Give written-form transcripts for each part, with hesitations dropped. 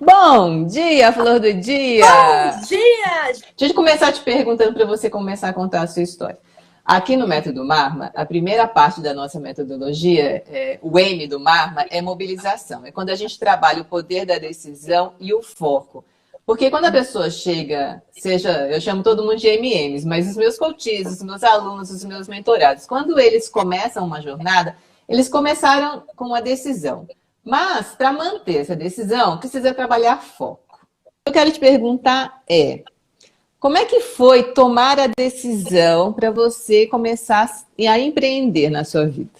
Bom dia, flor do dia! Bom dia! Deixa eu começar te perguntando para você começar a contar a sua história. Aqui no Método Marma, a primeira parte da nossa metodologia, o M do Marma, é mobilização. É quando a gente trabalha o poder da decisão e o foco. Porque quando a pessoa chega, seja, eu chamo todo mundo de MMs, mas os meus coaches, os meus alunos, os meus mentorados, quando eles começam uma jornada, eles começaram com uma decisão. Mas, para manter essa decisão, precisa trabalhar foco. O que eu quero te perguntar como é que foi tomar a decisão para você começar a empreender na sua vida?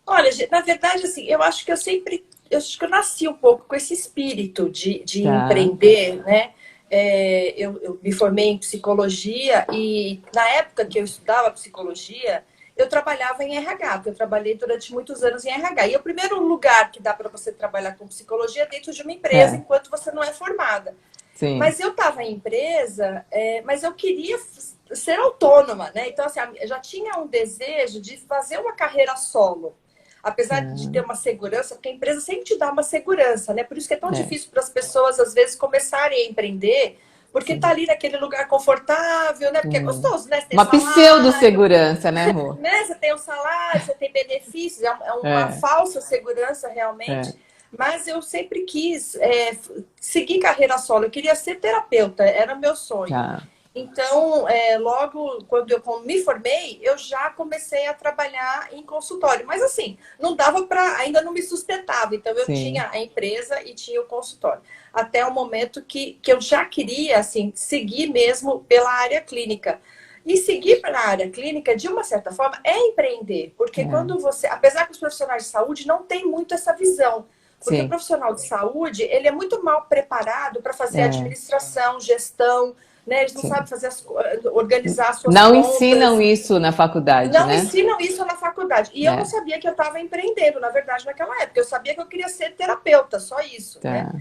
Olha, na verdade, assim, eu acho que eu acho que eu nasci um pouco com esse espírito de Tá. empreender, né? Eu me formei em psicologia e na época que eu estudava psicologia, eu trabalhava em RH, porque eu trabalhei durante muitos anos em RH. E é o primeiro lugar que dá para você trabalhar com psicologia é dentro de uma empresa, É, enquanto você não é formada. sim. Mas eu estava em empresa, mas eu queria ser autônoma, né? Então, assim, eu já tinha um desejo de fazer uma carreira solo. Apesar de ter Tá. uma segurança, porque a empresa sempre te dá uma segurança, né? Por isso que é tão É, difícil para as pessoas, às vezes, começarem a empreender, porque tá sim. ali naquele lugar confortável, né? Porque é gostoso, né? Você tem Uma salário, pseudo-segurança, né, amor? né? Você tem um salário, você tem benefícios, é uma É, falsa segurança realmente. é. Mas eu sempre quis seguir carreira solo. Eu queria ser terapeuta, era meu sonho. Tá. Então, logo quando eu me formei, eu já comecei a trabalhar em consultório. Mas assim, não dava para, ainda não me sustentava. Então, eu Sim. tinha a empresa e tinha o consultório. Até o momento que eu já queria, assim, seguir mesmo pela área clínica. E seguir pela área clínica, de uma certa forma, é empreender. Porque É. quando você, apesar que os profissionais de saúde não têm muito essa visão. Porque o Sim. profissional de saúde, ele é muito mal preparado para fazer É. administração, gestão, né? Eles não Sim. sabem fazer organizar as suas Não ensinam contas, isso na faculdade, não né? ensinam isso na faculdade. E eu não É. sabia que eu estava empreendendo, na verdade, naquela época. Eu sabia que eu queria ser terapeuta, só isso, né? Tá.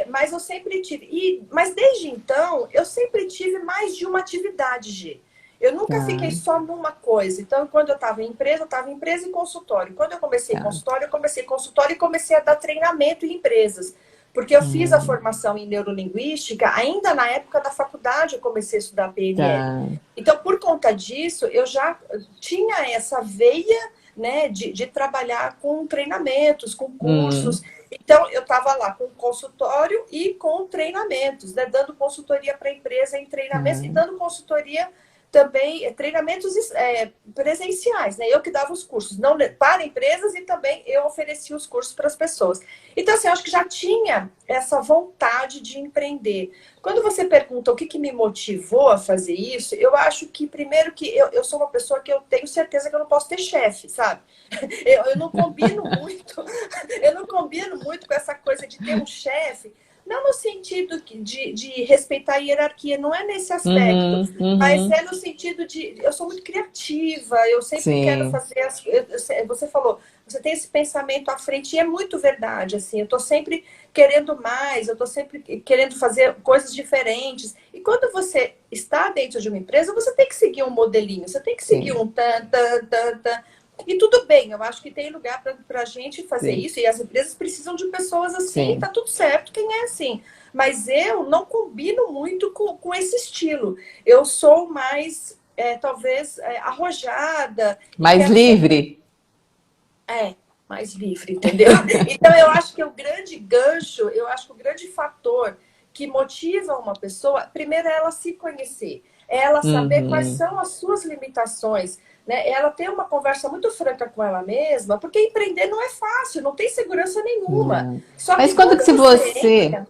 Mas eu sempre tive. Mas desde então, eu sempre tive mais de uma atividade, G. Eu nunca fiquei Tá. só numa coisa. Então, quando eu estava em empresa, eu estava em empresa e consultório. Quando Tá. eu comecei consultório e comecei a dar treinamento em empresas. Porque eu fiz a Hum, formação em neurolinguística, ainda na época da faculdade eu comecei a estudar PNL. tá. Então, por conta disso, eu já tinha essa veia, né, de trabalhar com treinamentos, com Hum, cursos. Então, eu estava lá com consultório e com treinamentos, né, dando consultoria para a empresa em treinamentos e tá. dando consultoria também, treinamentos presenciais, né? Eu que dava os cursos, não para empresas e também eu oferecia os cursos para as pessoas. Então, assim, eu acho que já tinha essa vontade de empreender. Quando você pergunta o que me motivou a fazer isso, eu acho que, primeiro, que eu sou uma pessoa que eu tenho certeza que eu não posso ter chefe, sabe? Eu não combino muito, eu não combino muito com essa coisa de ter um chefe, não no sentido de respeitar a hierarquia, não é nesse aspecto, Uhum, mas uhum. é no sentido de eu sou muito criativa, eu sempre quero Sim, fazer você falou, você tem esse pensamento à frente e é muito verdade, assim, eu tô sempre querendo mais, eu tô sempre querendo fazer coisas diferentes. E quando você está dentro de uma empresa, você tem que seguir um modelinho, você tem que seguir sim, um tan, tan, tan, tan. E tudo bem, eu acho que tem lugar para a gente fazer sim, isso, e as empresas precisam de pessoas assim, e tá sim. tudo certo quem é assim. Mas eu não combino muito com esse estilo. Eu sou mais, talvez, arrojada e Mais quero sempre livre? mais livre, entendeu? Então, eu acho que o grande gancho, eu acho que o grande fator que motiva uma pessoa, primeiro é ela se conhecer, é ela saber quais Uhum. são as suas limitações, né? Ela ter uma conversa muito franca com ela mesma, porque empreender não é fácil, não tem segurança nenhuma. Não. Só Mas que quando que quando se você você, entra,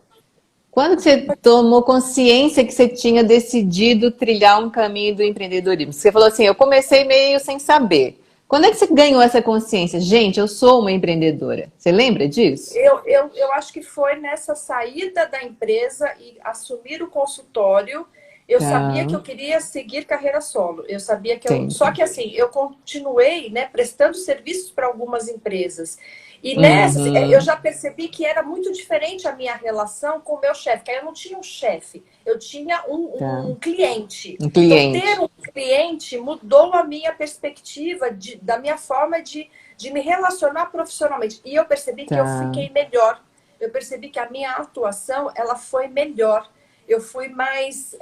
quando que você tomou consciência que você tinha decidido trilhar um caminho do empreendedorismo? Você falou assim, eu comecei meio sem saber. Quando é que você ganhou essa consciência? Gente, eu sou uma empreendedora. Você lembra disso? eu acho que foi nessa saída da empresa e assumir o consultório. Eu sabia Tá, que eu queria seguir carreira solo. Eu sabia que eu. Só entendi. que assim, eu continuei, né, prestando serviços para algumas empresas. E nessas, eu Uhum. já percebi que era muito diferente a minha relação com o meu chefe, que aí eu não tinha um chefe, eu tinha Tá. um cliente. Um Então, ter cliente. um cliente mudou a minha perspectiva da minha forma de me relacionar profissionalmente. E eu percebi que eu Tá. fiquei melhor. eu percebi que a minha atuação, ela foi melhor. Eu fui mais,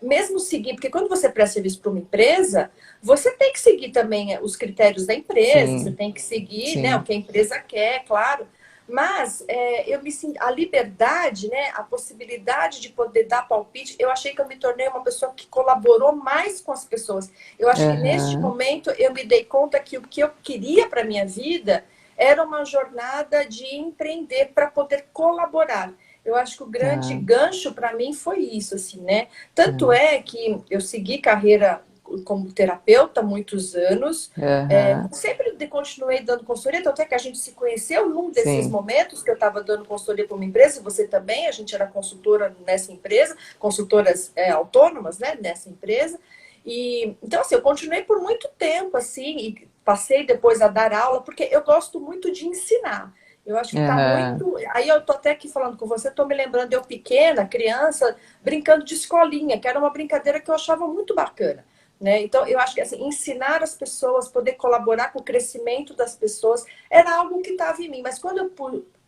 mesmo seguir, porque quando você presta serviço para uma empresa, você tem que seguir também os critérios da empresa, você tem que seguir, né, o que a empresa quer, claro. Mas eu me senti, a liberdade, né, a possibilidade de poder dar palpite, eu achei que eu me tornei uma pessoa que colaborou mais com as pessoas. Eu acho que neste momento eu me dei conta que o que eu queria para minha vida era uma jornada de empreender para poder colaborar. Eu acho que o grande gancho para mim foi isso, assim, né? Tanto é que eu segui carreira como terapeuta há muitos anos, sempre continuei dando consultoria, tanto é que a gente se conheceu num desses momentos que eu estava dando consultoria para uma empresa, e você também, a gente era consultora nessa empresa, consultoras autônomas, né, nessa empresa. E então, assim, eu continuei por muito tempo, assim, e passei depois a dar aula, porque eu gosto muito de ensinar. Eu acho que tá muito... Aí eu tô até aqui falando com você, tô me lembrando, eu pequena, criança, brincando de escolinha, que era uma brincadeira que eu achava muito bacana, né? Então, eu acho que assim, ensinar as pessoas, poder colaborar com o crescimento das pessoas, era algo que estava em mim. Mas quando eu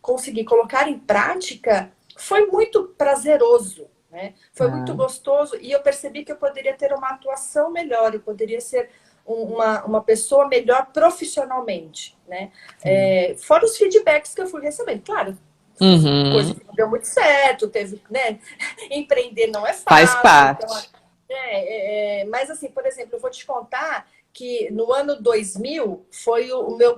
consegui colocar em prática, foi muito prazeroso, né? Foi muito gostoso e eu percebi que eu poderia ter uma atuação melhor, eu poderia ser uma pessoa melhor profissionalmente, né? Fora os feedbacks que eu fui recebendo. Claro, coisa que não deu muito certo, teve, né? Empreender não é fácil. Faz parte. Então, mas assim, por exemplo, eu vou te contar que no ano 2000 foi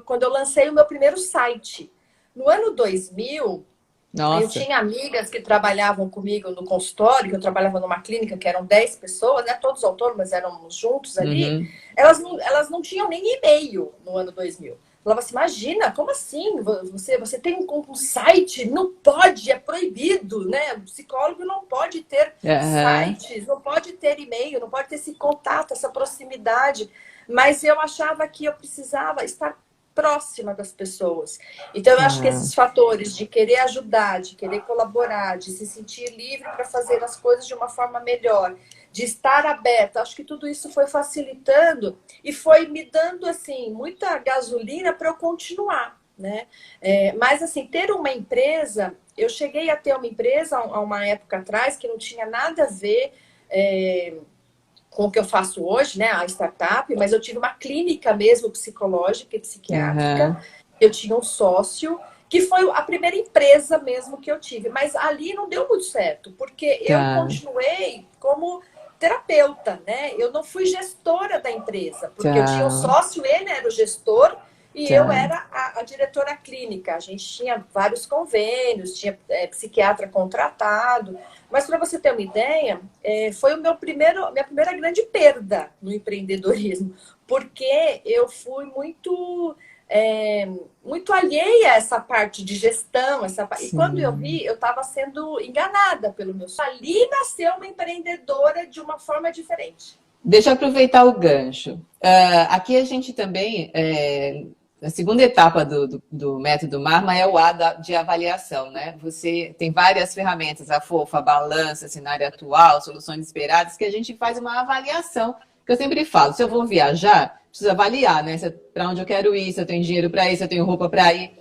quando eu lancei o meu primeiro site. No ano 2000, eu tinha amigas que trabalhavam comigo no consultório, que eu trabalhava numa clínica que eram 10 pessoas, né? Todos autônomos, éramos juntos ali. Elas não tinham nem e-mail no ano 2000. Falava assim, imagina, como assim? Você tem um site? Não pode, é proibido, né? O psicólogo não pode ter sites, não pode ter e-mail, não pode ter esse contato, essa proximidade. Mas eu achava que eu precisava estar próxima das pessoas. Então, eu acho que esses fatores de querer ajudar, de querer colaborar, de se sentir livre para fazer as coisas de uma forma melhor, de estar aberta, acho que tudo isso foi facilitando e foi me dando, assim, muita gasolina para eu continuar, né? Mas, assim, ter uma empresa... Eu cheguei a ter uma empresa há uma época atrás que não tinha nada a ver... com o que eu faço hoje, né, a startup, mas eu tive uma clínica mesmo psicológica e psiquiátrica. Eu tinha um sócio, que foi a primeira empresa mesmo que eu tive. Mas ali não deu muito certo, porque eu continuei como terapeuta, né? Eu não fui gestora da empresa, porque eu tinha um sócio, ele era o gestor, e eu era a diretora clínica. A gente tinha vários convênios, tinha psiquiatra contratado. Mas para você ter uma ideia, foi minha primeira grande perda no empreendedorismo. Porque eu fui muito alheia a essa parte de gestão. E quando eu vi, eu estava sendo enganada pelo meu sonho. Ali nasceu uma empreendedora de uma forma diferente. Deixa eu aproveitar o gancho. Aqui a gente também... A segunda etapa do método Marma é o A de avaliação, né? Você tem várias ferramentas, a FOFA, a balança, cenário atual, soluções esperadas, que a gente faz uma avaliação, que eu sempre falo, se eu vou viajar, preciso avaliar, né? Para onde eu quero ir, se eu tenho dinheiro para ir, se eu tenho roupa para ir.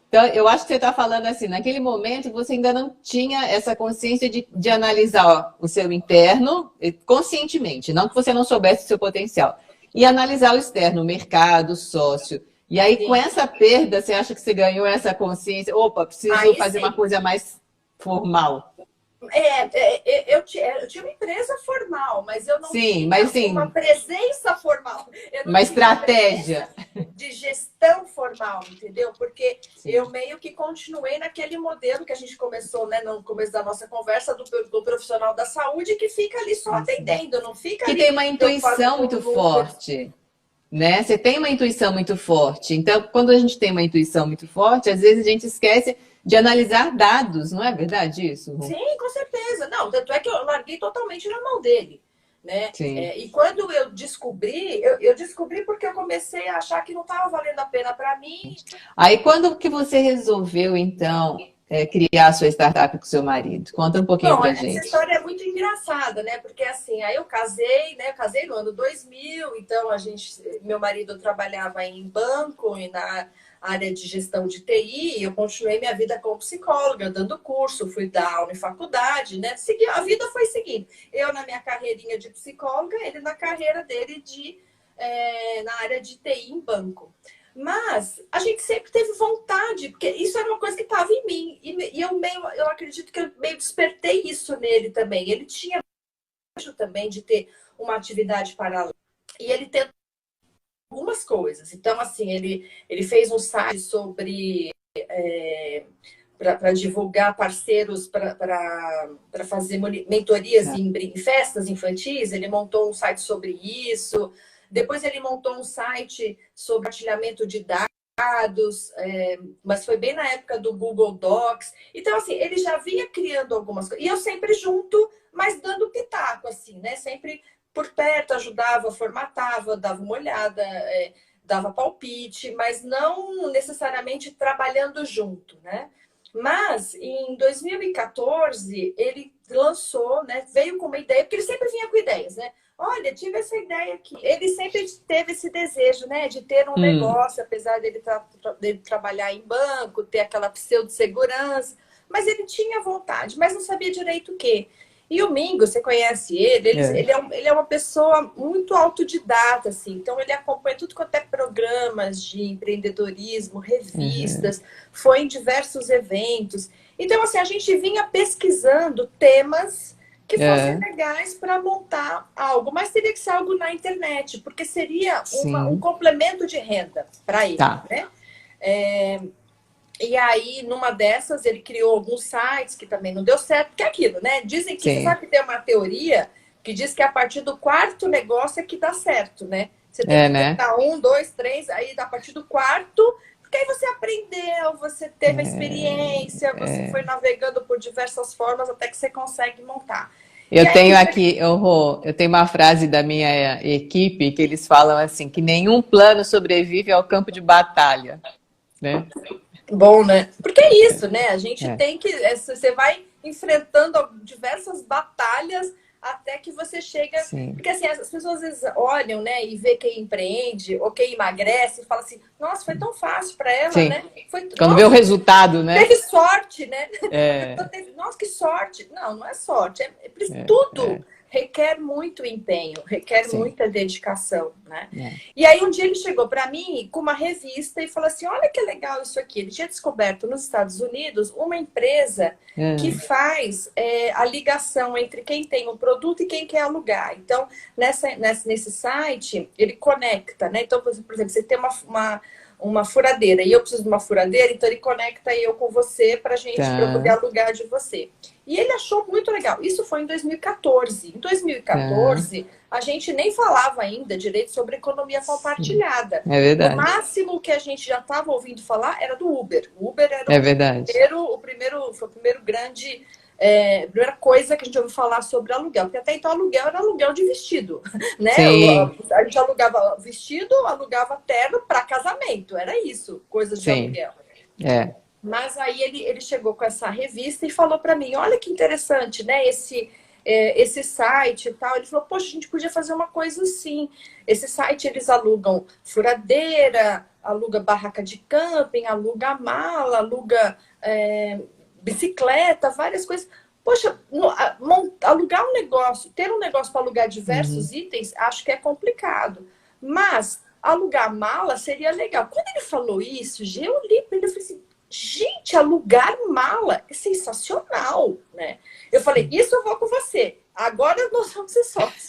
Então, eu acho que você está falando assim, naquele momento você ainda não tinha essa consciência de analisar o seu interno conscientemente, não que você não soubesse o seu potencial, e analisar o externo, o mercado, o sócio. E aí, com essa perda, você acha que você ganhou essa consciência? Opa, preciso fazer uma coisa mais formal. Eu tinha uma empresa formal, mas eu não tinha uma presença formal. Eu não uma estratégia de gestão formal, entendeu? Porque eu meio que continuei naquele modelo que a gente começou, né, no começo da nossa conversa, do profissional da saúde, que fica ali só atendendo, não fica que ali... Que tem uma intuição muito forte. Né? Você tem uma intuição muito forte. Então, quando a gente tem uma intuição muito forte, às vezes a gente esquece de analisar dados, não é verdade isso? Sim, com certeza. Não, tanto é que eu larguei totalmente na mão dele, né? E quando eu descobri, eu descobri porque eu comecei a achar que não estava valendo a pena para mim. Aí, quando que você resolveu, então, criar a sua startup com seu marido? Conta um pouquinho pra gente. Essa história é muito engraçada, né? Porque assim, aí eu casei, né? Eu casei no ano 2000, então meu marido trabalhava em banco e na área de gestão de TI, e eu continuei minha vida como psicóloga, dando curso, fui dar aula em faculdade, né? A vida foi seguindo. Eu na minha carreirinha de psicóloga, ele na carreira dele na área de TI em banco. Mas a gente sempre teve vontade, porque isso era uma coisa que estava em mim. E eu acredito que eu meio despertei isso nele também. Ele tinha também de ter uma atividade paralela. E ele tentou algumas coisas. Então, assim, ele fez um site sobre para divulgar parceiros para fazer mentorias em festas infantis. Ele montou um site sobre isso. Depois ele montou um site sobre compartilhamento de dados, mas foi bem na época do Google Docs. Então, assim, ele já vinha criando algumas coisas. E eu sempre junto, mas dando pitaco, assim, né? Sempre por perto, ajudava, formatava, dava uma olhada, dava palpite, mas não necessariamente trabalhando junto, né? Mas em 2014 ele lançou, né? Veio com uma ideia, porque ele sempre vinha com ideias, né? Olha, tive essa ideia aqui. Ele sempre teve esse desejo, né, de ter um negócio, apesar dele trabalhar em banco, ter aquela pseudo-segurança, mas ele tinha vontade, mas não sabia direito o quê. E o Mingo, você conhece ele é uma pessoa muito autodidata, assim, então ele acompanha tudo quanto é programas de empreendedorismo, revistas, foi em diversos eventos. Então, assim, a gente vinha pesquisando temas que fossem legais para montar algo, mas teria que ser algo na internet, porque seria um complemento de renda para ele, né? E aí, numa dessas, ele criou alguns sites que também não deu certo, porque é aquilo, né? Dizem que você sabe que tem uma teoria que diz que a partir do quarto negócio é que dá certo, né? Você tem que tentar 1, 2, 3, aí a partir do quarto, porque aí você aprendeu, você teve a experiência, você foi navegando por diversas formas até que você consegue montar. Eu tenho aqui, eu tenho uma frase da minha equipe que eles falam assim, que nenhum plano sobrevive ao campo de batalha, né? Bom, né? Porque é isso, né? A gente tem que... Você vai enfrentando diversas batalhas até que você chega... Sim. Porque assim, as pessoas às vezes olham, né? E vê quem empreende ou quem emagrece e fala assim, nossa, foi tão fácil para ela, né? Quando vê o resultado, né? Teve sorte, né? Nossa, que sorte. Não é sorte. Tudo requer muito empenho, requer muita dedicação, né? E aí um dia ele chegou para mim com uma revista e falou assim, olha que legal isso aqui. Ele tinha descoberto nos Estados Unidos uma empresa que faz a ligação entre quem tem um produto e quem quer alugar. Então, nesse site, ele conecta, né? Então, por exemplo, você tem uma furadeira e eu preciso de uma furadeira, então ele conecta eu com você para eu poder alugar de você. E ele achou muito legal. Isso foi em 2014. Em 2014, a gente nem falava ainda direito sobre economia compartilhada. É verdade. O máximo que a gente já estava ouvindo falar era do Uber. O Uber era a primeira coisa que a gente ouviu falar sobre aluguel. Porque até então aluguel era aluguel de vestido, né? A gente alugava vestido, alugava terno para casamento. Era isso, coisas de aluguel. Mas aí ele chegou com essa revista e falou para mim, olha que interessante, né? Esse site e tal. Ele falou, poxa, a gente podia fazer uma coisa assim. Esse site, eles alugam furadeira, aluga barraca de camping, aluga mala, aluga bicicleta, várias coisas. Poxa, alugar um negócio, ter um negócio para alugar diversos itens, acho que é complicado. Mas alugar mala seria legal. Quando ele falou isso, eu li para ele e falei assim, gente, alugar mala é sensacional, né? Eu falei, isso eu vou com você. Agora nós vamos ser sócios.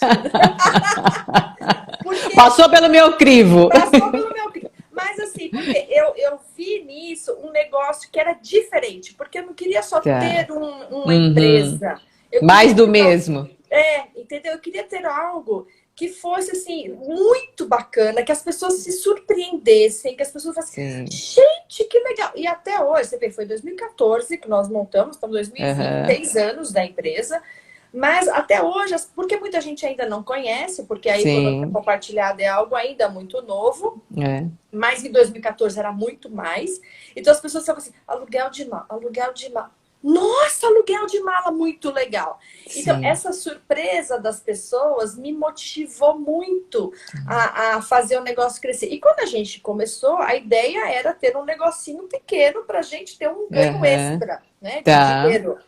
Passou pelo meu crivo. Passou pelo meu crivo. Mas assim, porque eu vi nisso um negócio que era diferente. Porque eu não queria só ter uma empresa. Mais do mesmo. Entendeu? Eu queria ter algo que fosse, assim, muito bacana, que as pessoas se surpreendessem, que as pessoas falassem, gente, que legal! E até hoje, você vê, foi 2014 que nós montamos, estamos em 2020, 6 anos da empresa, mas até hoje, porque muita gente ainda não conhece, porque a economia compartilhada é algo ainda muito novo, mas em 2014 era muito mais, então as pessoas falavam assim, aluguel de mala, Nossa, aluguel de mala, muito legal. Então, Sim. essa surpresa das pessoas me motivou muito a fazer o negócio crescer. E quando a gente começou, a ideia era ter um negocinho pequeno para a gente ter um ganho Aham. extra, né, de Tá. dinheiro.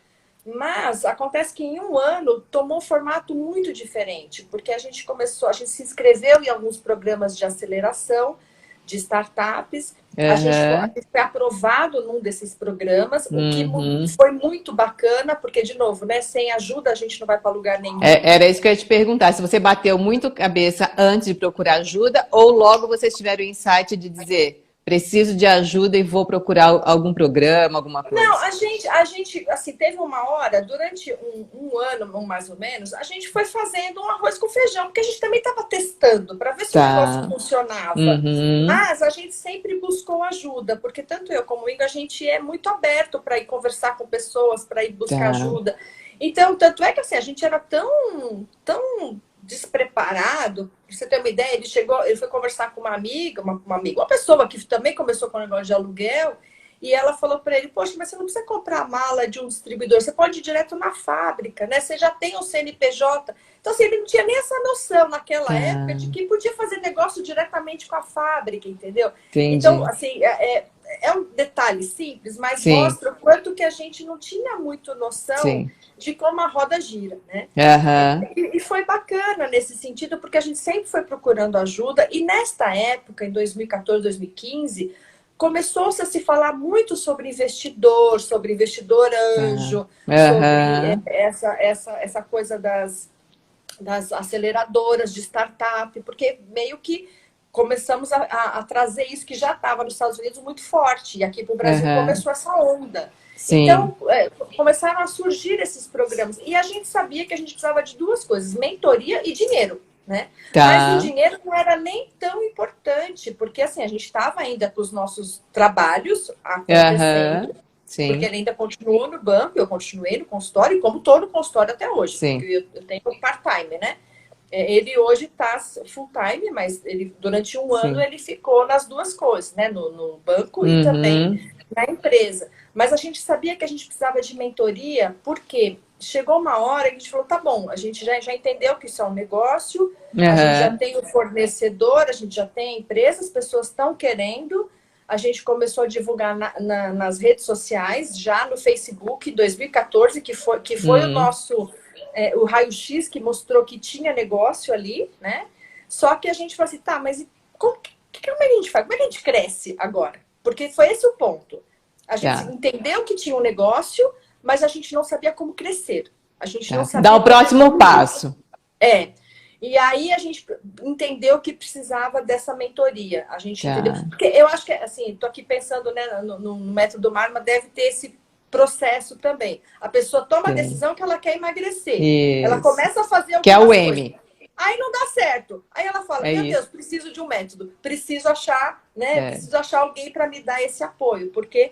Mas acontece que em um ano tomou um formato muito diferente, porque a gente começou, a gente se inscreveu em alguns programas de aceleração de startups. A Aham. gente foi aprovado num desses programas, o que Uhum. foi muito bacana, porque, de novo, né, sem ajuda a gente não vai para lugar nenhum. Era isso que eu ia te perguntar. Se você bateu muito cabeça antes de procurar ajuda, ou logo vocês tiveram o insight de dizer, preciso de ajuda e vou procurar algum programa, alguma Não, coisa. assim, teve uma hora, durante um ano, mais ou menos, a gente foi fazendo um arroz com feijão, porque a gente também estava testando para ver se o negócio Tá. funcionava. Uhum. Mas a gente sempre buscou ajuda, porque tanto eu como o Ingo, a gente é muito aberto para ir conversar com pessoas, para ir buscar Tá. ajuda. Então, tanto é que assim, a gente era tão despreparado. Pra você ter uma ideia, ele foi conversar com uma amiga, uma pessoa que também começou com o negócio de aluguel. E ela falou para ele, poxa, mas você não precisa comprar a mala de um distribuidor, você pode ir direto na fábrica, né? Você já tem o CNPJ. Então, assim, ele não tinha nem essa noção naquela época de Tá. que podia fazer negócio diretamente com a fábrica, entendeu? Então, Entendi. assim, é um detalhe simples, mas Sim, mostra o quanto que a gente não tinha muito noção sim. de como a roda gira, né? Aham. E foi bacana nesse sentido, porque a gente sempre foi procurando ajuda, e nesta época, em 2014, 2015, começou-se a se falar muito sobre investidor Tá. anjo, sobre Aham. essa coisa das aceleradoras de startup, porque meio que começamos a trazer isso que já estava nos Estados Unidos muito forte, e aqui para o Brasil Aham. começou essa onda. Sim. Então, começaram a surgir esses programas. E a gente sabia que a gente precisava de duas coisas: mentoria e dinheiro. Né? Mas o Tá. dinheiro não era nem tão importante, porque assim, a gente estava ainda com os nossos trabalhos Aham. acontecendo, porque Sim. ele ainda continuou no banco, eu continuei no consultório, e como estou no consultório até hoje, porque Sim. eu tenho part-time, né? Ele hoje está full-time, mas ele, durante um ano Sim. ele ficou nas duas coisas, né? No banco e também Uhum. na empresa. Mas a gente sabia que a gente precisava de mentoria, porque chegou uma hora que a gente falou, tá bom, a gente já entendeu que isso é um negócio, a gente já Aham. tem o fornecedor, a gente já tem a empresa, as pessoas estão querendo. A gente começou a divulgar nas redes sociais, já no Facebook, em 2014, que foi o Uhum. nosso o raio-x que mostrou que tinha negócio ali, né? Só que a gente falou assim, tá, mas como é que a gente faz? Como é que a gente cresce agora? Porque foi esse o ponto. A gente Tá. entendeu que tinha um negócio, mas a gente não sabia como crescer. A gente não Tá. Dá sabia o como próximo evoluir. passo. É. E aí a gente entendeu que precisava dessa mentoria. A gente entendeu. Tá. Porque eu acho que, assim, tô aqui pensando, né, no método Marma, deve ter esse processo também. A pessoa toma a Sim. decisão que ela quer emagrecer. Ela Isso. começa a fazer Que é o algumas coisas. M. Aí não dá certo. Aí ela fala: É Meu Deus, isso. preciso de um método. Preciso achar, né? É. Preciso achar alguém para me dar esse apoio. Porque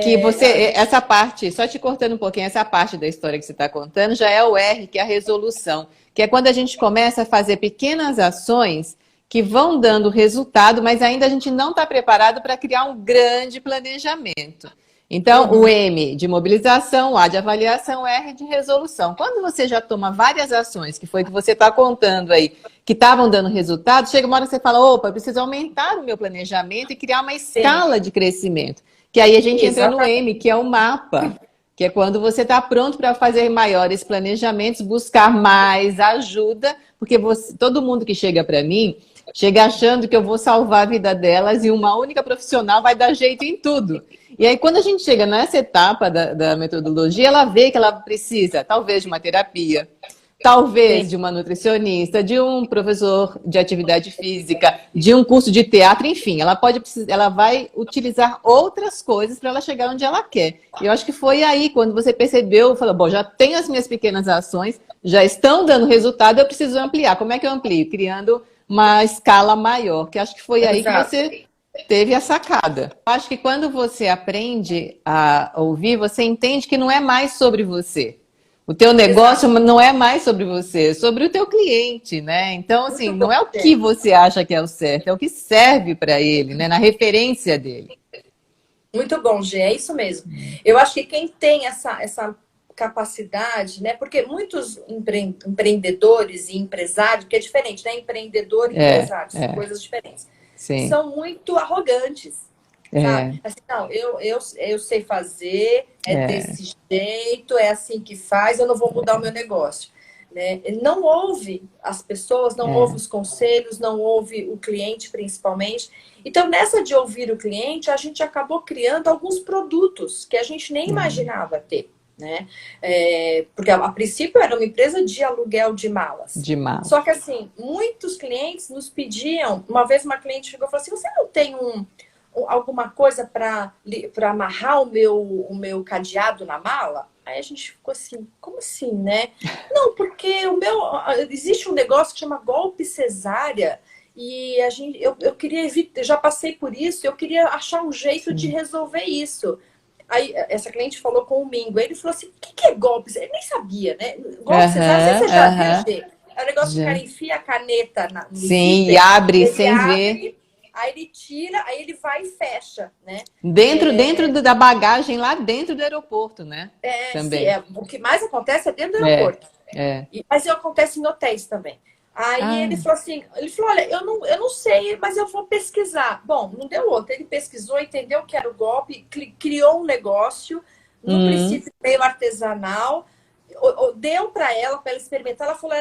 Que você, a gente. essa parte, só te cortando um pouquinho, essa parte da história que você está contando já é o R, que é a resolução, que é quando a gente começa a fazer pequenas ações que vão dando resultado, mas ainda a gente não está preparado para criar um grande planejamento. Então, o Uhum. M de mobilização, o A de avaliação, o R de resolução. Quando você já toma várias ações, que foi que você está contando aí, que estavam dando resultado, chega uma hora que você fala, opa, eu preciso aumentar o meu planejamento e criar uma Sim, escala de crescimento. Que aí a gente entra no exatamente. M, que é o mapa, que é quando você está pronto para fazer maiores planejamentos, buscar mais ajuda, porque todo mundo que chega para mim chega achando que eu vou salvar a vida delas e uma única profissional vai dar jeito em tudo. E aí, quando a gente chega nessa etapa da metodologia, ela vê que ela precisa, talvez, de uma terapia, Sim, talvez de uma nutricionista, de um professor de atividade física, de um curso de teatro, enfim, ela vai utilizar outras coisas para ela chegar onde ela quer. E eu acho que foi aí quando você percebeu, falou, bom, já tenho as minhas pequenas ações, já estão dando resultado, eu preciso ampliar. Como é que eu amplio? Criando uma escala maior, que acho que foi aí que exato. você teve a sacada. Eu acho que quando você aprende a ouvir, você entende que não é mais sobre você. O teu negócio Exato. não é mais sobre você, é sobre o teu cliente, né? Então, assim, Muito não bom. é o que você acha que é o certo, é o que serve para ele, né? Na referência dele. Muito bom, Gê, é isso mesmo. Eu acho que quem tem essa capacidade, né? Porque muitos empreendedores e empresários, que é diferente, né? Empreendedor e empresário, são É, coisas diferentes. sim, São muito arrogantes, sabe? é, Assim, não, eu sei fazer, é é, desse jeito, é assim que faz, eu não vou mudar o meu negócio. Né? Não ouve as pessoas, não ouve é, os conselhos, não ouve o cliente principalmente. Então, nessa de ouvir o cliente, a gente acabou criando alguns produtos que a gente nem imaginava ter. Né? Porque a princípio era uma empresa de aluguel de malas. de mal. Só que assim, muitos clientes nos pediam. Uma vez uma cliente chegou e falou assim: você não tem alguma coisa para amarrar o meu cadeado na mala? Aí a gente ficou assim, como assim, né? Não, porque existe um negócio que chama golpe cesárea e eu queria evitar, já passei por isso, eu queria achar um jeito de Sim. resolver isso. Aí essa cliente falou com o Mingo, ele falou assim, o que é golpe? Ele nem sabia, né? Golpe cesárea, não sei se Aham, você já viu, aham, Gê. É um negócio que o cara já. enfia a caneta no Sim, e zíper, abre ele sem ver. abre, aí ele tira, aí ele vai e fecha, né? Dentro da bagagem, lá dentro do aeroporto, né? Sim, Também. o que mais acontece é dentro do É, aeroporto. é. Mas acontece em hotéis também. Aí Ah, ele falou, olha, eu não sei, mas eu vou pesquisar. Bom, não deu outro. Ele pesquisou, entendeu que era o golpe, criou um negócio, no hum, princípio meio artesanal, deu para ela experimentar. Ela falou,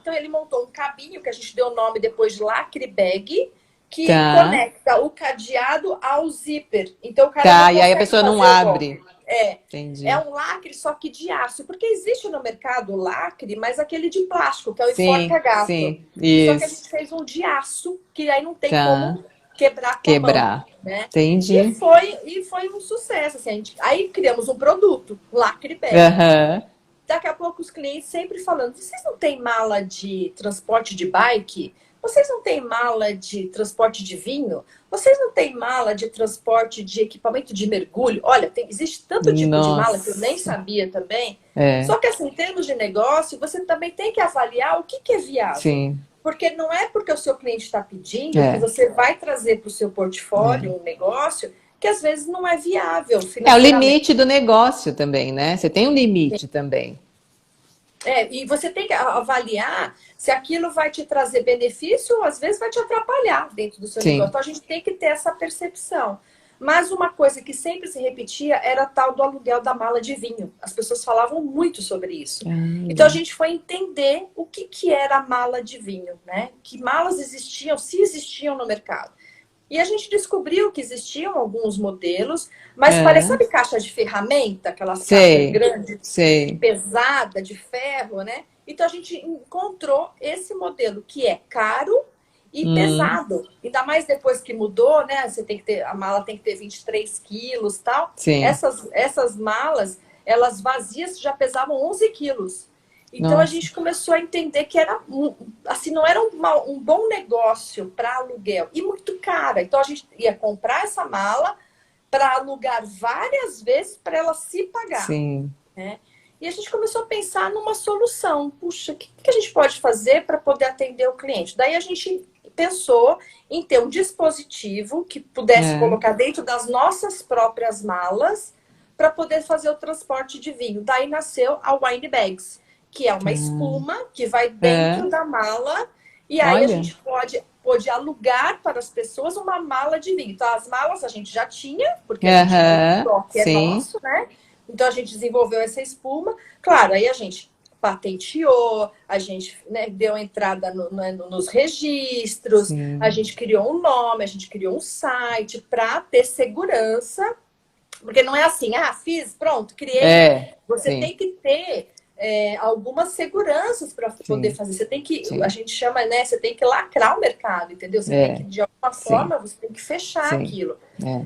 então ele montou um cabinho, que a gente deu o nome depois de lacre bag, que tá, conecta o cadeado ao zíper. Então o cara não tá. E aí a consegue pessoa não fazer o golpe. abre. É Entendi. um lacre, só que de aço. Porque existe no mercado o lacre, mas aquele de plástico, que é o Sim, enforca-gato. sim, Só que a gente isso. fez um de aço, que aí não tem Tá. como quebrar com a mão, Quebrar. né? E Entendi. foi, e foi um sucesso. Assim, aí criamos um produto, lacre bag. Aham. Daqui a pouco os clientes sempre falando: vocês não têm mala de transporte de bike? Vocês não têm mala de transporte de vinho? Vocês não têm mala de transporte de equipamento de mergulho? Olha, existe tanto tipo de mala que eu nem Nossa. sabia também. É, Só que assim, em termos de negócio, você também tem que avaliar o que é viável. sim. Porque não é porque o seu cliente está pedindo que É, você vai trazer para o seu portfólio é. um negócio que às vezes não é viável É o financeiramente. limite do negócio também, né? Você tem um limite também. E você tem que avaliar se aquilo vai te trazer benefício ou às vezes vai te atrapalhar dentro do seu negócio. Sim. Então a gente tem que ter essa percepção. Mas uma coisa que sempre se repetia era a tal do aluguel da mala de vinho. As pessoas falavam muito sobre isso. Então a Ah, gente foi entender o que era a mala de vinho, né? Que malas existiam, se existiam no mercado. E a gente descobriu que existiam alguns modelos, mas parece, é. sabe caixa de ferramenta? Aquelas caixas Sei, grandes sei. pesada, de ferro, né? Então a gente encontrou esse modelo que é caro e Hum, pesado. Ainda mais depois que mudou, né? Você tem que ter, a mala tem que ter 23 quilos e tal. sim. Essas malas, elas vazias já pesavam 11 quilos. Então a Nossa. gente começou a entender que era assim, não era um bom negócio para aluguel e muito cara. Então a gente ia comprar essa mala para alugar várias vezes para ela se pagar, Sim. né? E a gente começou a pensar numa solução. Puxa, o que a gente pode fazer para poder atender o cliente? Daí a gente pensou em ter um dispositivo que pudesse É. colocar dentro das nossas próprias malas para poder fazer o transporte de vinho. Daí nasceu a Wine Bags, que é uma espuma que vai É. dentro da mala e aí a Olha. gente pode alugar para as pessoas uma mala de vinho. Então, as malas a gente já tinha, porque a gente, o Aham. estoque é Sim. nosso, né? Então a gente desenvolveu essa espuma. Claro, aí a gente patenteou, a gente, né, deu entrada nos registros, a Sim. gente criou um nome, a gente criou um site para ter segurança, porque não é assim, fiz, pronto, criei. É. Você Sim. tem que ter algumas seguranças para poder Sim. fazer. Você tem que, a Sim. gente chama, né? Você tem que lacrar o mercado, entendeu? Você tem que, É. de alguma Sim. forma, você tem que fechar Sim. aquilo.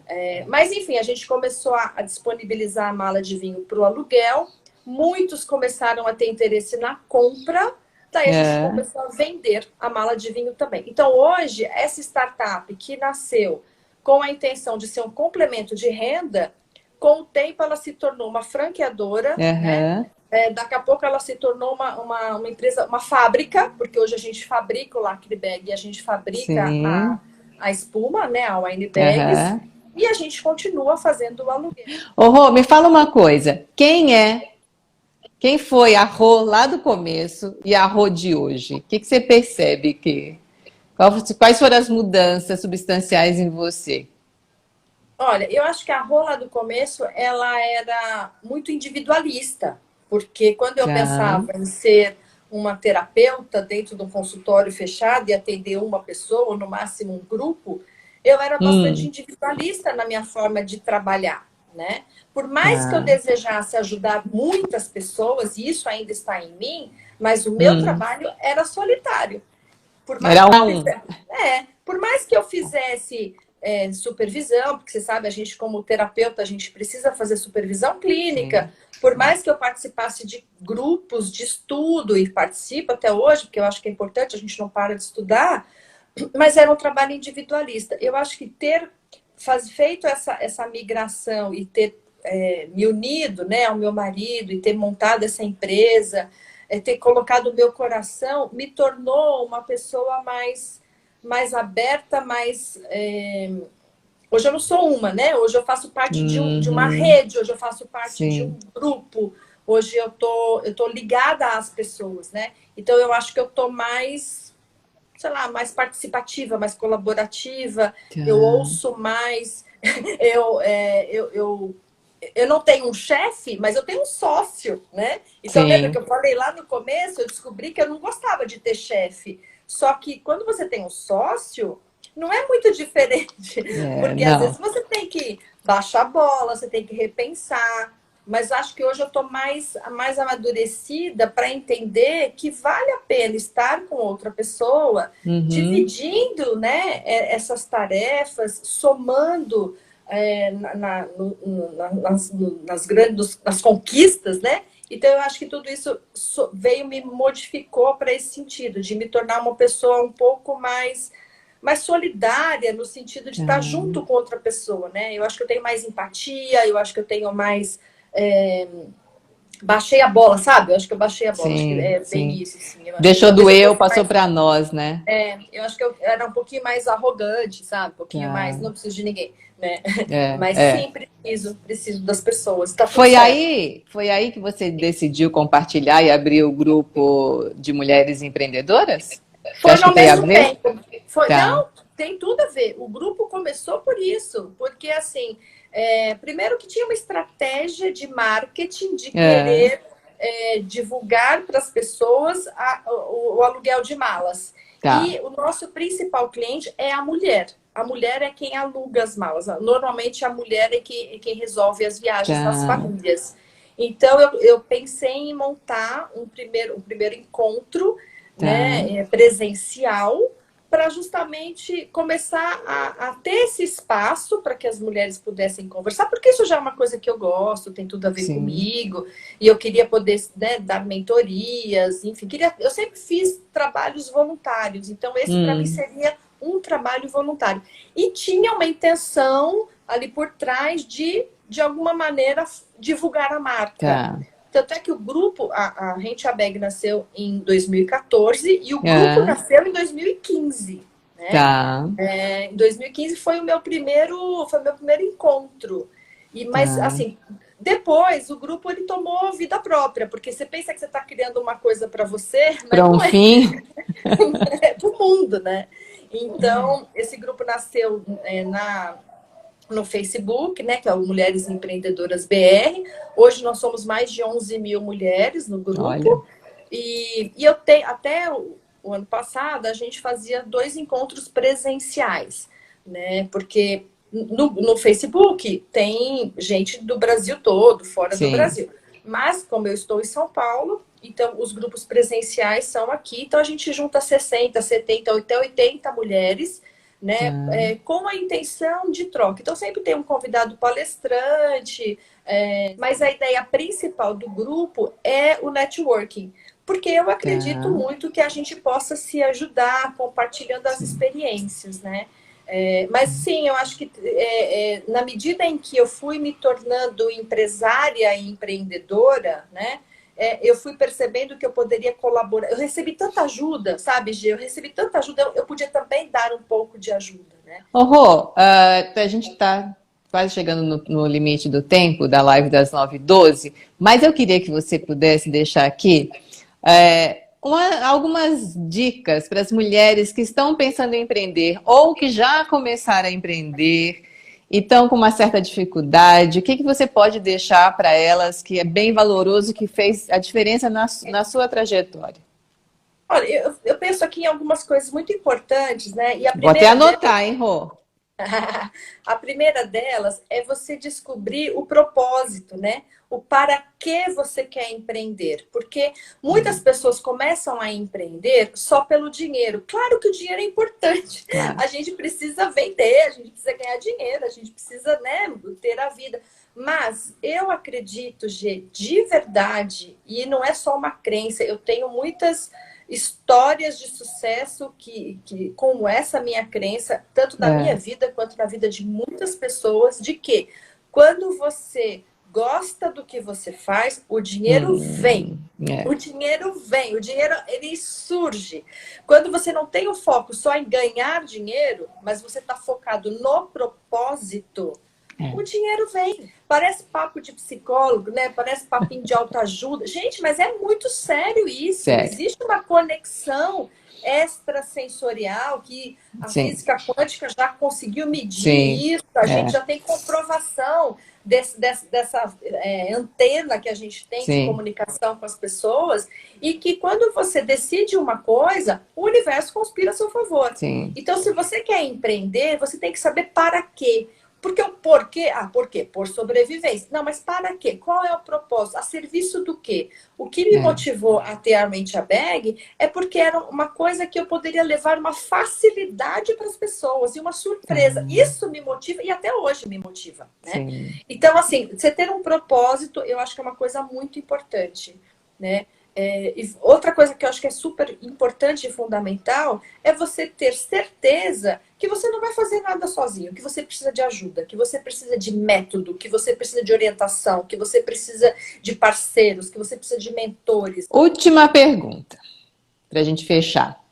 É. Mas, enfim, a gente começou a disponibilizar a mala de vinho para o aluguel. Muitos começaram a ter interesse na compra. Daí a gente É. começou a vender a mala de vinho também. Então, hoje, essa startup que nasceu com a intenção de ser um complemento de renda, com o tempo ela se tornou uma franqueadora, né? Aham. Daqui a pouco ela se tornou uma empresa, uma fábrica, porque hoje a gente fabrica o lacre bag e a gente fabrica Sim. a espuma, né? A wine bags. Aham. e a gente continua fazendo o aluguel. Ô, Rô, me fala uma coisa. Quem foi a Rô lá do começo e a Rô de hoje? O que você percebe quais foram as mudanças substanciais em você? Olha, eu acho que a Rô lá do começo, ela era muito individualista, porque quando eu Tá. pensava em ser uma terapeuta dentro de um consultório fechado e atender uma pessoa, ou no máximo um grupo, eu era bastante Hum, individualista na minha forma de trabalhar, né? Por mais que eu tá. desejasse ajudar muitas pessoas, e isso ainda está em mim, mas o meu Hum. trabalho era solitário. Por mais Era que um eu a um. fizesse, por mais que eu fizesse supervisão, porque você sabe, a gente como terapeuta, a gente precisa fazer supervisão clínica, Sim, por sim. mais que eu participasse de grupos de estudo, e participo até hoje, porque eu acho que é importante, a gente não para de estudar, mas era um trabalho individualista. Eu acho que feito essa migração e ter me unido, né, ao meu marido e ter montado essa empresa, ter colocado o meu coração, me tornou uma pessoa mais aberta, hoje eu não sou uma, né? Hoje eu faço parte de uma Uhum, rede, hoje eu faço parte de um sim. grupo, hoje eu tô ligada às pessoas, né? Então eu acho que eu tô mais, sei lá, mais participativa, mais colaborativa, eu Tá. ouço mais, eu, é, eu não tenho um chefe, mas eu tenho um sócio, né? Então, lembra que Sim. eu falei lá no começo, eu descobri que eu não gostava de ter chefe. Só que quando você tem um sócio, não é muito diferente, É, porque às vezes não. você tem que baixar a bola, você tem que repensar. Mas acho que hoje eu estou mais amadurecida para entender que vale a pena estar com outra pessoa, Uhum. dividindo, né, essas tarefas, somando nas conquistas, né? Então eu acho que tudo isso me modificou para esse sentido, de me tornar uma pessoa um pouco mais solidária, no sentido de estar Tá. junto com outra pessoa, né? Eu acho que eu tenho mais empatia, eu acho que eu tenho mais. é, Baixei a bola, sabe? Eu acho que eu baixei a bola, acho que Sim, é bem sim. isso, sim. Eu acho que Deixou do talvez eu eu, fosse passou mais. para nós, né? Eu acho que eu era um pouquinho mais arrogante, sabe? Um pouquinho mais, Tá. não preciso de ninguém, né? É, Mas é. sim, preciso das pessoas, tá tudo certo. Foi aí que você decidiu compartilhar e abrir o grupo de mulheres empreendedoras? Você Foi acha que no tem a mesmo ver? tempo. Tá. Não, tem tudo a ver. O grupo começou por isso, porque assim, primeiro que tinha uma estratégia de marketing de É, querer divulgar para as pessoas o aluguel de malas. tá. E o nosso principal cliente é a mulher. A mulher é quem aluga as malas. Normalmente a mulher é quem resolve as viagens nas Tá. famílias. Então eu pensei em montar um primeiro encontro, Tá. né, presencial, para justamente começar a ter esse espaço para que as mulheres pudessem conversar, porque isso já é uma coisa que eu gosto, tem tudo a ver Sim. comigo, e eu queria poder, né, dar mentorias, enfim, eu sempre fiz trabalhos voluntários, então esse para mim Hum, seria um trabalho voluntário. E tinha uma intenção ali por trás de alguma maneira, divulgar a marca. tá. Tanto é que o grupo, a Rente a Bag nasceu em 2014 e o grupo É, nasceu em 2015, né? tá. Em 2015 foi o meu primeiro encontro. Mas, Tá. assim, depois o grupo ele tomou vida própria, porque você pensa que você está criando uma coisa para você, mas Para um não é, fim. é para o mundo, né? Então, esse grupo nasceu no Facebook, né, que é o Mulheres Empreendedoras BR. Hoje nós somos mais de 11 mil mulheres no Olha. grupo. E eu tenho, até o ano passado, a gente fazia 2 encontros presenciais, né? Porque no Facebook tem gente do Brasil todo, fora do Sim. Brasil. Mas, como eu estou em São Paulo, então os grupos presenciais são aqui. Então a gente junta 60, 70, até 80 mulheres, né, Tá. com a intenção de troca. Então, sempre tem um convidado palestrante, mas a ideia principal do grupo é o networking, porque eu acredito Tá. muito que a gente possa se ajudar compartilhando as Sim. experiências, né? Mas sim, eu acho que na medida em que eu fui me tornando empresária e empreendedora, né? Eu fui percebendo que eu poderia colaborar. Eu recebi tanta ajuda, sabe, Gê? Eu recebi tanta ajuda, eu podia também dar um pouco de ajuda, né? Ô, Rô, a gente tá. quase chegando no limite do tempo da live das 9h12, mas eu queria que você pudesse deixar aqui algumas dicas para as mulheres que estão pensando em empreender ou que já começaram a empreender e estão com uma certa dificuldade. O que você pode deixar para elas que é bem valoroso, que fez a diferença na sua trajetória? Olha, eu penso aqui em algumas coisas muito importantes, né? E a Vou até anotar, hein, Rô? A primeira delas é você descobrir o propósito, né? O para que você quer empreender. Porque muitas pessoas começam a empreender só pelo dinheiro. Claro que o dinheiro é importante. Claro. A gente precisa vender, a gente precisa ganhar dinheiro, a gente precisa, né, ter a vida. Mas eu acredito, Gê, de verdade, e não é só uma crença, eu tenho muitas histórias de sucesso que como essa minha crença, tanto na minha vida quanto na vida de muitas pessoas, de que quando você gosta do que você faz, o dinheiro vem. O dinheiro vem, o dinheiro ele surge. Quando você não tem o foco só em ganhar dinheiro, mas você está focado no propósito, o dinheiro vem. Parece papo de psicólogo, né? Parece papinho de autoajuda. Gente, mas é muito sério isso. Sério. Existe uma conexão extrasensorial que a física quântica já conseguiu medir isso. A gente já tem comprovação dessa antena que a gente tem de comunicação com as pessoas e que quando você decide uma coisa, o universo conspira a seu favor. Então, se você quer empreender, você tem que saber para quê. Porque o porquê? Por quê? Por sobrevivência. Não, mas para quê? Qual é o propósito? A serviço do quê? O que me motivou a ter a Mente a Bag é porque era uma coisa que eu poderia levar uma facilidade para as pessoas e uma surpresa. Isso me motiva e até hoje me motiva, né? Então, assim, você ter um propósito, eu acho que é uma coisa muito importante, né? E outra coisa que eu acho que é super importante e fundamental é você ter certeza que você não vai fazer nada sozinho, que você precisa de ajuda, que você precisa de método, que você precisa de orientação, que você precisa de parceiros, que você precisa de mentores. Última pergunta, para a gente fechar.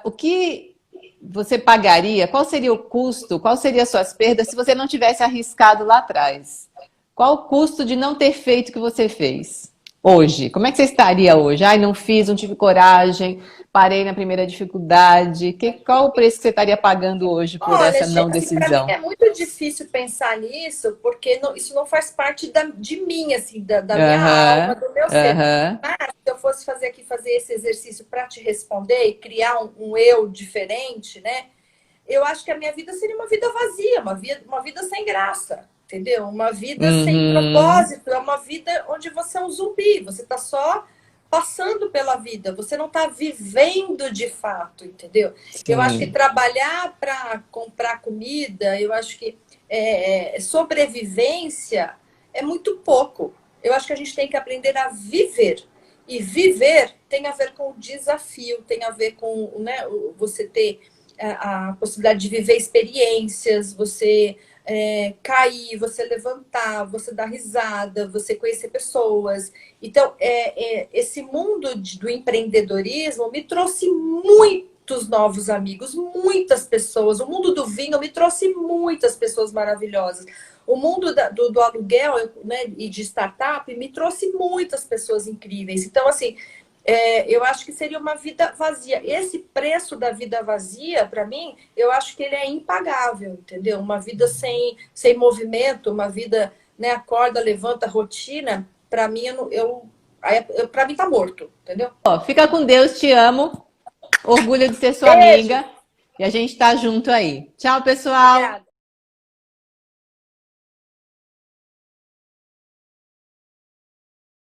O que você pagaria, qual seria o custo, qual seriam as suas perdas se você não tivesse arriscado lá atrás? Qual o custo de não ter feito o que você fez? Hoje, como é que você estaria hoje? Ai, não fiz, não tive coragem, parei na primeira dificuldade. Qual o preço que você estaria pagando hoje por essa não decisão? Para mim é muito difícil pensar nisso, porque isso não faz parte de mim, assim, da minha alma, do meu ser. Mas se eu fosse fazer esse exercício para te responder e criar um eu diferente, né? Eu acho que a minha vida seria uma vida vazia, uma vida sem graça. Entendeu? Uma vida sem propósito, é uma vida onde você é um zumbi, você está só passando pela vida, você não está vivendo de fato, entendeu? Eu acho que trabalhar para comprar comida, eu acho que sobrevivência é muito pouco. Eu acho que a gente tem que aprender a viver. E viver tem a ver com o desafio, tem a ver com, né, você ter a possibilidade de viver experiências, você cair, você levantar, você dar risada, você conhecer pessoas. Então, esse mundo do empreendedorismo me trouxe muitos novos amigos, muitas pessoas. O mundo do vinho me trouxe muitas pessoas maravilhosas. O mundo do aluguel, né, e de startup me trouxe muitas pessoas incríveis. Então, assim, eu acho que seria uma vida vazia. Esse preço da vida vazia, para mim, eu acho que ele é impagável, entendeu? Uma vida sem movimento, uma vida, né, acorda, levanta, rotina, para mim, para mim tá morto, entendeu? Fica com Deus, te amo. Orgulho de ser sua amiga. E a gente tá junto aí. Tchau, pessoal. Obrigada.